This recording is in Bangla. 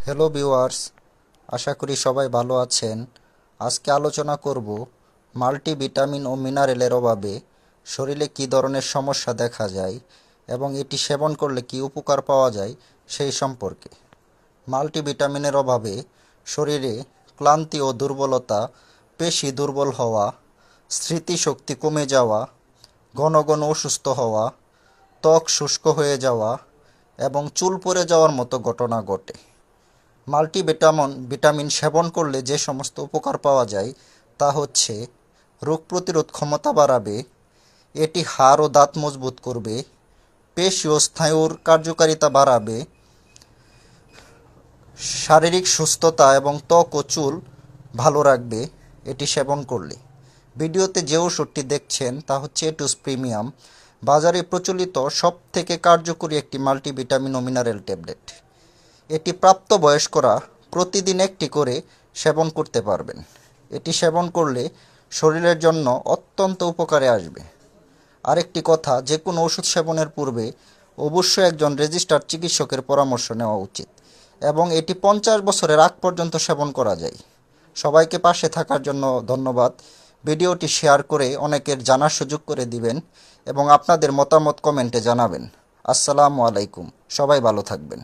হ্যালো ভিউয়ার্স, আশা করি সবাই ভালো আছেন। আজকে আলোচনা করব মাল্টিভিটামিন ও মিনারেলের অভাবে শরীরে কী ধরনের সমস্যা দেখা যায় এবং এটি সেবন করলে কী উপকার পাওয়া যায় সেই সম্পর্কে। মাল্টিভিটামিনের অভাবে শরীরে ক্লান্তি ও দুর্বলতা, পেশি দুর্বল হওয়া, স্মৃতিশক্তি কমে যাওয়া, ঘন ঘন অসুস্থ হওয়া, ত্বক শুষ্ক হয়ে যাওয়া এবং চুল পড়ে যাওয়ার মতো ঘটনা ঘটে। ভিটামিন সেবন করলে যে সমস্ত উপকার পাওয়া যায় তা হচ্ছে: রোগ প্রতিরোধ ক্ষমতা বাড়াবে, এটি হাড় ও দাঁত মজবুত করবে, পেশি ও স্নায়ুর কার্যকারিতা বাড়াবে, শারীরিক সুস্থতা এবং ত্বক ও চুল ভালো রাখবে এটি সেবন করলে। ভিডিওতে যে ওষুধটি দেখছেন তা হচ্ছে এটুস প্রিমিয়াম, বাজারে প্রচলিত সবথেকে কার্যকরী একটি মাল্টিভিটামিন ও মিনারেল ট্যাবলেট। এটি প্রাপ্তবয়স্করা প্রতিদিন একটি করে সেবন করতে পারবেন। এটি সেবন করলে শরীরের জন্য অত্যন্ত উপকারে আসবে। আরেকটি কথা, যে কোনো ওষুধ সেবনের পূর্বে অবশ্যই একজন রেজিস্টার্ড চিকিৎসকের পরামর্শ নেওয়া উচিত এবং এটি 50 বছরের আগ পর্যন্ত সেবন করা যায়। সবাইকে পাশে থাকার জন্য ধন্যবাদ। ভিডিওটি শেয়ার করে অনেকের জানার সুযোগ করে দিবেন এবং আপনাদের মতামত কমেন্টে জানাবেন। আসসালামু আলাইকুম। সবাই ভালো থাকবেন।